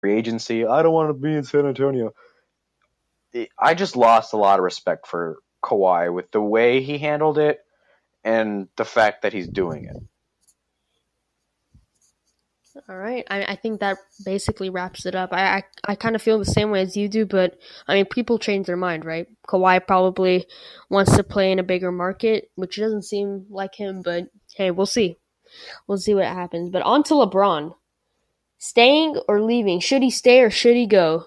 free agency. I don't want to be in San Antonio. I just lost a lot of respect for Kawhi with the way he handled it and the fact that he's doing it. All right. I think that basically wraps it up. I kind of feel the same way as you do, but I mean, people change their mind, right? Kawhi probably wants to play in a bigger market, which doesn't seem like him, but hey, we'll see. We'll see what happens. But on to LeBron. Staying or leaving? Should he stay or should he go?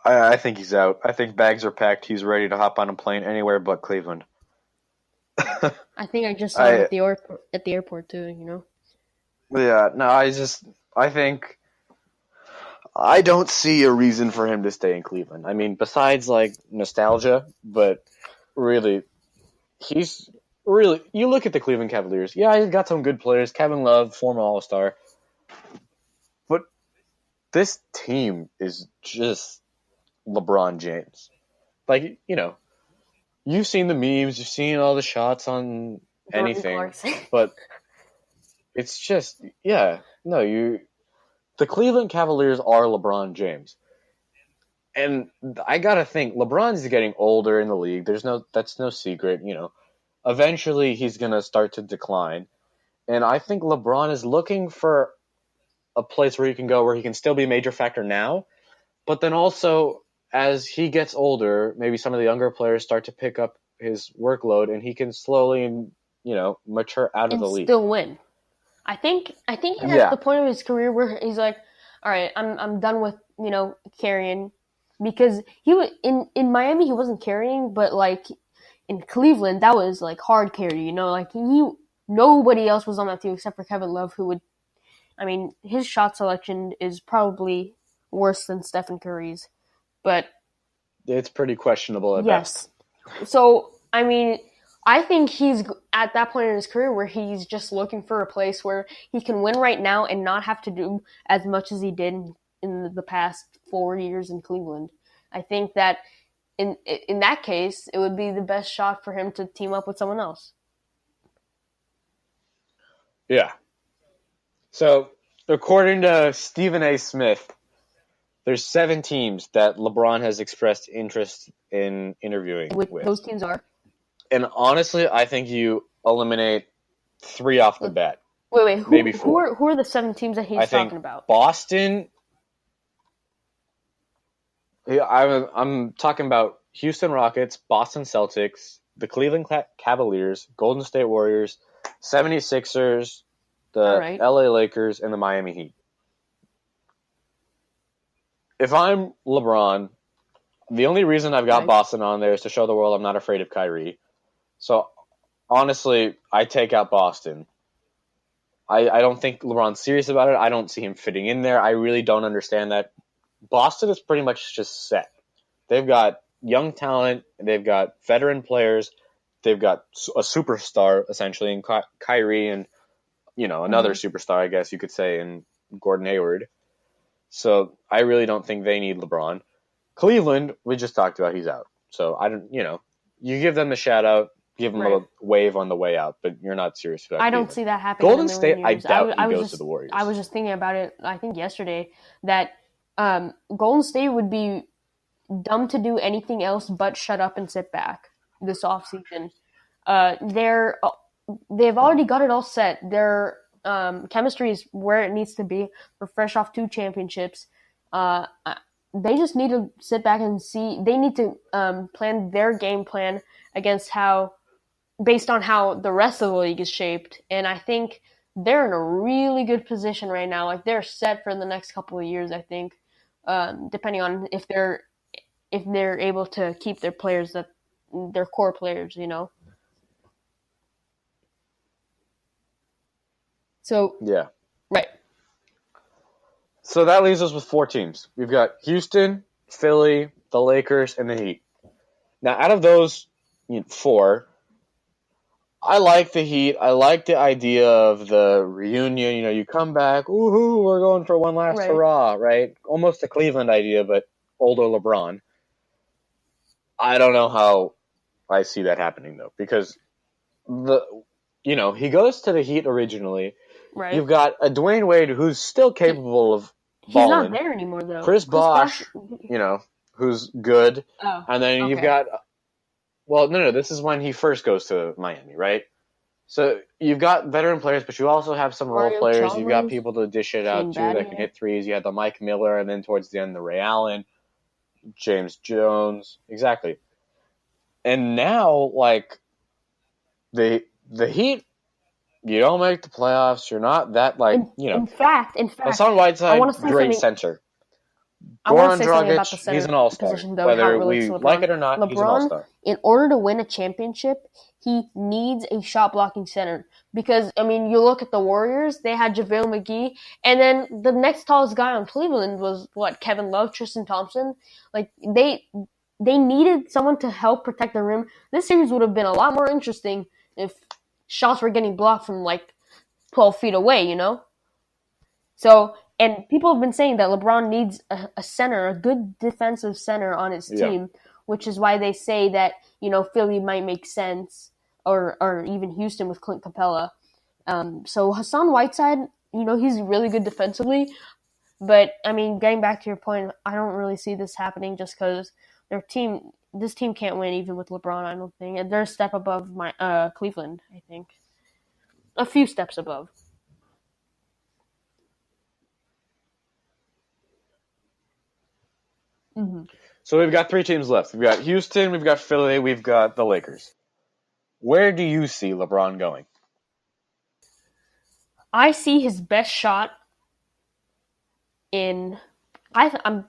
I think he's out. I think bags are packed. He's ready to hop on a plane anywhere but Cleveland. I think I just saw him at the airport too, you know? Yeah, no, I think I don't see a reason for him to stay in Cleveland. I mean, besides like nostalgia, but really, you look at the Cleveland Cavaliers. Yeah, he's got some good players. Kevin Love, former All-Star. But this team is just LeBron James. Like, you've seen the memes, you've seen all the shots on anything, but it's just, the Cleveland Cavaliers are LeBron James. And I gotta think, LeBron's getting older in the league. That's no secret, Eventually he's gonna start to decline. And I think LeBron is looking for a place where he can go where he can still be a major factor now, but then also as he gets older, maybe some of the younger players start to pick up his workload and he can slowly, mature out of the league. Still win. I think he's at the point of his career where he's like, all right, I'm done with, carrying, because in Miami he wasn't carrying, but like in Cleveland that was like hard carry, like nobody else was on that team except for Kevin Love, his shot selection is probably worse than Stephen Curry's, but it's pretty questionable at best. So, I think he's at that point in his career where he's just looking for a place where he can win right now and not have to do as much as he did in the past 4 years in Cleveland. I think that in that case, it would be the best shot for him to team up with someone else. Yeah. So, according to Stephen A. Smith, there's 7 teams that LeBron has expressed interest in interviewing with. Those teams are? And honestly, I think you eliminate 3 off the bat. Wait. Maybe 4. Who are the 7 teams that he's talking about? Boston. I'm talking about Houston Rockets, Boston Celtics, the Cleveland Cavaliers, Golden State Warriors, 76ers, the LA Lakers, and the Miami Heat. If I'm LeBron, the only reason I've got Boston on there is to show the world I'm not afraid of Kyrie. So, honestly, I take out Boston. I don't think LeBron's serious about it. I don't see him fitting in there. I really don't understand that. Boston is pretty much just set. They've got young talent. They've got veteran players. They've got a superstar, essentially, in Kyrie and, another superstar, I guess you could say, in Gordon Hayward. So I really don't think they need LeBron. Cleveland, we just talked about, he's out. So I don't, you give them a shout out, give them a wave on the way out, but you're not serious about I don't see that happening. Golden State, I doubt he goes to the Warriors. I was just thinking about it, I think yesterday, that Golden State would be dumb to do anything else but shut up and sit back this offseason. They've already got it all set. Their chemistry is where it needs to be. We're fresh off 2 championships. They just need to sit back and see. They need to plan their game plan based on how the rest of the league is shaped. And I think they're in a really good position right now. Like, they're set for the next couple of years, I think, depending on if they're able to keep their players, their core players, So yeah, right. So that leaves us with 4 teams. We've got Houston, Philly, the Lakers, and the Heat. Now, out of those 4, I like the Heat. I like the idea of the reunion. You come back, woohoo, we're going for one last hurrah, right? Almost a Cleveland idea, but older LeBron. I don't know how I see that happening, though, because he goes to the Heat originally Right. You've got a Dwayne Wade who's still capable of balling. He's not there anymore, though. Chris Bosh, who's good. Oh, and then you've got... Well, no, this is when he first goes to Miami, right? So you've got veteran players, but you also have some role players. Chalmers, you've got people to dish it out to that can hit threes. You had the Mike Miller, and then towards the end, the Ray Allen, James Jones. Exactly. And now, like, the Heat, you don't make the playoffs. You're not that, like, In fact, Hassan Whiteside, great center. Goran Dragic, he's an all-star. Position, though, whether we like it or not, LeBron, he's an all-star. In order to win a championship, he needs a shot-blocking center. Because, I mean, you look at the Warriors, they had JaVale McGee, and then the next tallest guy on Cleveland was, Kevin Love, Tristan Thompson. Like, they needed someone to help protect the rim. This series would have been a lot more interesting if shots were getting blocked from, 12 feet away, So... And people have been saying that LeBron needs a center, a good defensive center on his team, which is why they say that, Philly might make sense, or even Houston with Clint Capella. So Hassan Whiteside, he's really good defensively. But, I mean, getting back to your point, I don't really see this happening just because this team can't win even with LeBron, I don't think. And they're a step above Cleveland, I think. A few steps above. Mm-hmm. So we've got 3 teams left. We've got Houston, we've got Philly, we've got the Lakers. Where do you see LeBron going? I see his best shot I'm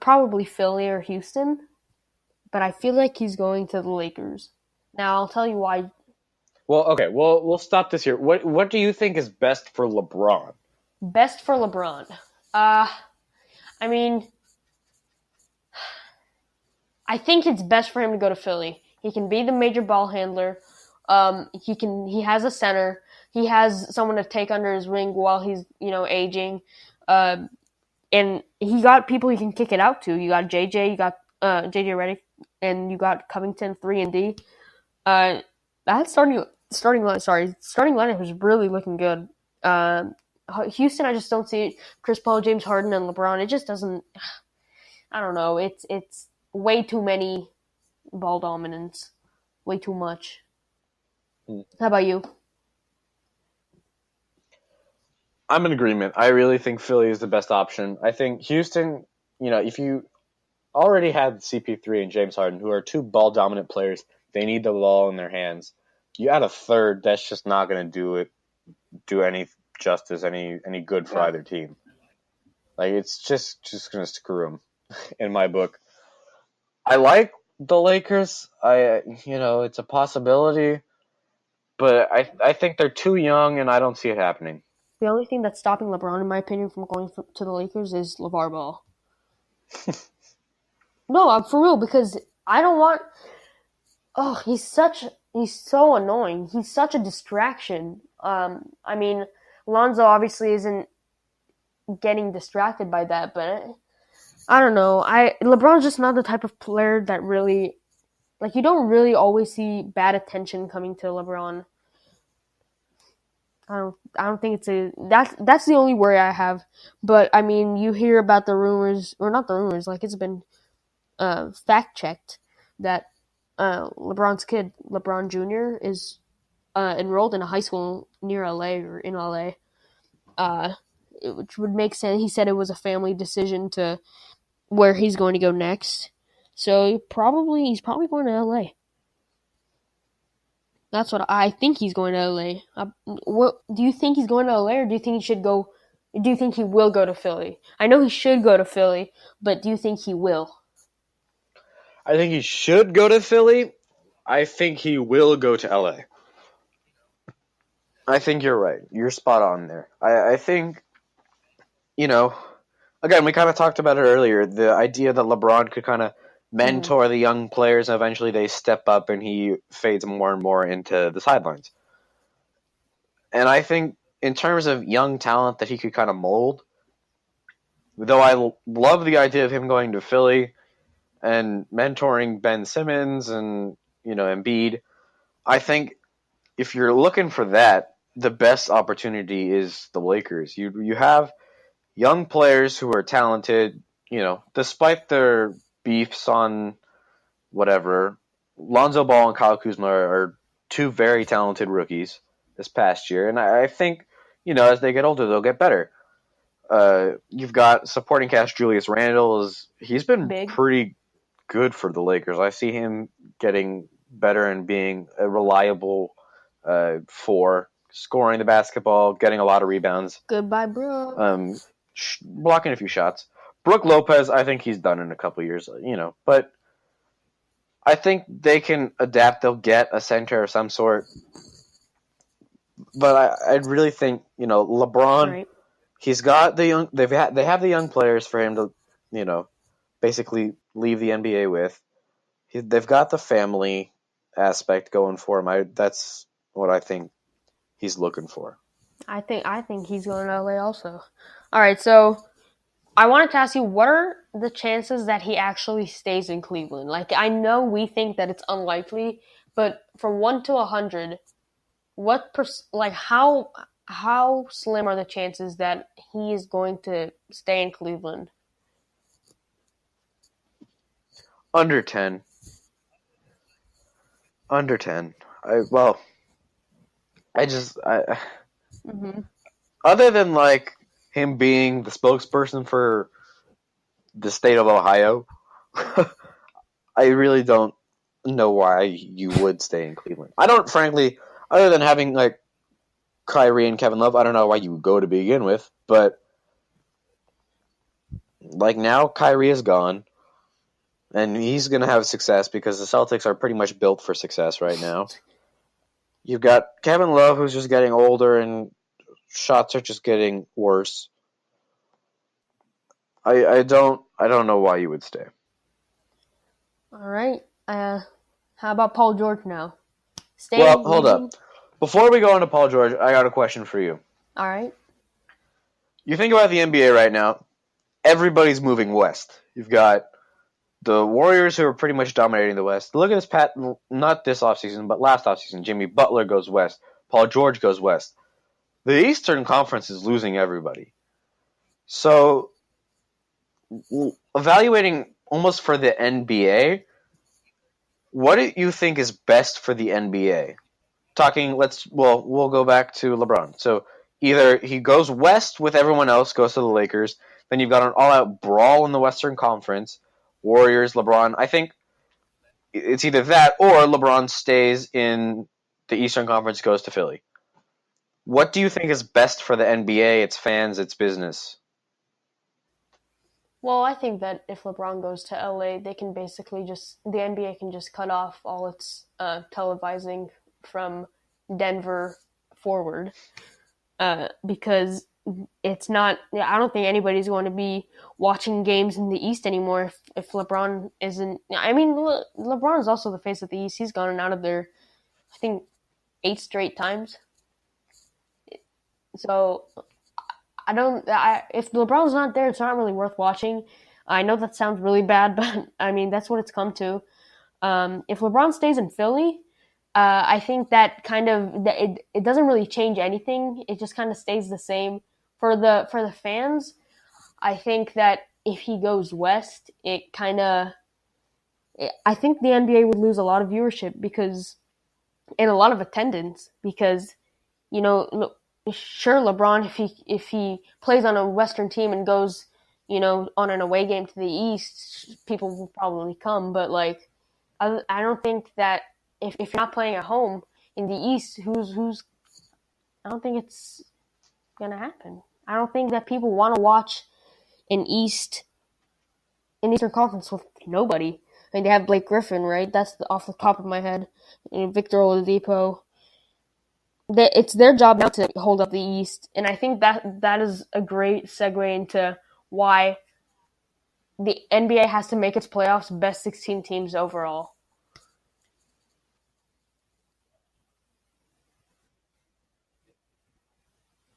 probably Philly or Houston, but I feel like he's going to the Lakers. Now, I'll tell you why. Well, okay, we'll stop this here. What do you think is best for LeBron? Best for LeBron? I mean... I think it's best for him to go to Philly. He can be the major ball handler. He has a center. He has someone to take under his wing while he's, aging. And he got people he can kick it out to. You got JJ, you got JJ Redick, and you got Covington 3 and D. That starting lineup was really looking good. Houston, I just don't see it. Chris Paul, James Harden, and LeBron. It just doesn't. I don't know. It's way too many ball dominance. Way too much. How about you? I'm in agreement. I really think Philly is the best option. I think Houston, if you already had CP3 and James Harden, who are 2 ball-dominant players, they need the ball in their hands. You add a third, that's just not going to do any justice, any good for either team. Like, it's just going to screw them, in my book. I like the Lakers. It's a possibility, but I think they're too young, and I don't see it happening. The only thing that's stopping LeBron, in my opinion, from going to the Lakers is LeVar Ball. No, I'm for real, because I don't want... Oh, he's so annoying. He's such a distraction. I mean, Lonzo obviously isn't getting distracted by that, but... I don't know. LeBron's just not the type of player that really, you don't really always see bad attention coming to LeBron. I don't think that's the only worry I have. But I mean, you hear about the rumors, or not the rumors, it's been fact checked that LeBron's kid, LeBron Jr., is enrolled in a high school near LA or in LA. Which would make sense. He said it was a family decision to where he's going to go next. So he's probably going to LA. That's what I think. He's going to LA. What do you think he's going to LA, or do you think he should go? Do you think he will go to Philly? I know he should go to Philly, but do you think he will? I think he should go to Philly. I think he will go to LA. I think you're right. You're spot on there. I think, again, we kind of talked about it earlier, the idea that LeBron could kind of mentor the young players, and eventually they step up and he fades more and more into the sidelines. And I think in terms of young talent that he could kind of mold, though I love the idea of him going to Philly and mentoring Ben Simmons and, Embiid, I think if you're looking for that, the best opportunity is the Lakers. You have young players who are talented, despite their beefs on whatever. Lonzo Ball and Kyle Kuzma are two very talented rookies this past year, and I think, as they get older, they'll get better. You've got supporting cast Julius Randle. He's been pretty good for the Lakers. I see him getting better and being a reliable four, scoring the basketball, getting a lot of rebounds. Goodbye, bro. Blocking a few shots. Brook Lopez, I think he's done in a couple years, but I think they can adapt. They'll get a center of some sort. But I really think, LeBron, right. He's got the young. They have the young players for him to, basically leave the NBA with. They've got the family aspect going for him. That's what I think he's looking for. I think he's going to LA also. All right, so I wanted to ask you, what are the chances that he actually stays in Cleveland? Like, I know we think that it's unlikely, but from 1 to 100, how slim are the chances that he is going to stay in Cleveland? Under 10. Under 10. Other than like him being the spokesperson for the state of Ohio, I really don't know why you would stay in Cleveland. I don't, frankly, other than having like Kyrie and Kevin Love, I don't know why you would go to begin with, but like now Kyrie is gone and he's going to have success because the Celtics are pretty much built for success right now. You've got Kevin Love who's just getting older and shots are just getting worse. I don't know why you would stay. All right. How about Paul George now? Well, hold up. Before we go into Paul George, I got a question for you. All right. You think about the NBA right now, everybody's moving west. You've got the Warriors who are pretty much dominating the West. Look at this, not this offseason, but last offseason. Jimmy Butler goes west. Paul George goes west. The Eastern Conference is losing everybody. So, evaluating almost for the NBA, what do you think is best for the NBA? We'll go back to LeBron. So, either he goes west with everyone else, goes to the Lakers, then you've got an all-out brawl in the Western Conference, Warriors, LeBron. I think it's either that or LeBron stays in the Eastern Conference, goes to Philly. What do you think is best for the NBA, its fans, its business? Well, I think that if LeBron goes to LA, they can basically the NBA can just cut off all its televising from Denver forward. Because it's not, I don't think anybody's going to be watching games in the East anymore if LeBron isn't. I mean, LeBron is also the face of the East. He's gone out of there, I think, 8 straight times. So if LeBron's not there, it's not really worth watching. I know that sounds really bad, but I mean, that's what it's come to. If LeBron stays in Philly, I think that it doesn't really change anything. It just kind of stays the same. For the fans, I think that if he goes west, I think the NBA would lose a lot of viewership and a lot of attendance because, sure, LeBron, if he plays on a Western team and goes, on an away game to the East, people will probably come. But like, I don't think that if you're not playing at home in the East, I don't think it's gonna happen. I don't think that people want to watch an Eastern Conference with nobody. I mean, they have Blake Griffin, right? That's off the top of my head. And Victor Oladipo. It's their job now to hold up the East, and I think that is a great segue into why the NBA has to make its playoffs best 16 teams overall.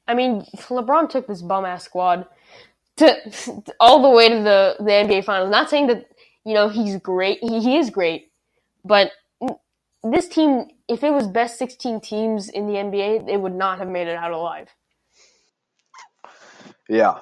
I mean, LeBron took this bum-ass squad to all the way to the NBA Finals. Not saying that, he's great. He is great. But this team, if it was best 16 teams in the NBA, they would not have made it out alive. Yeah.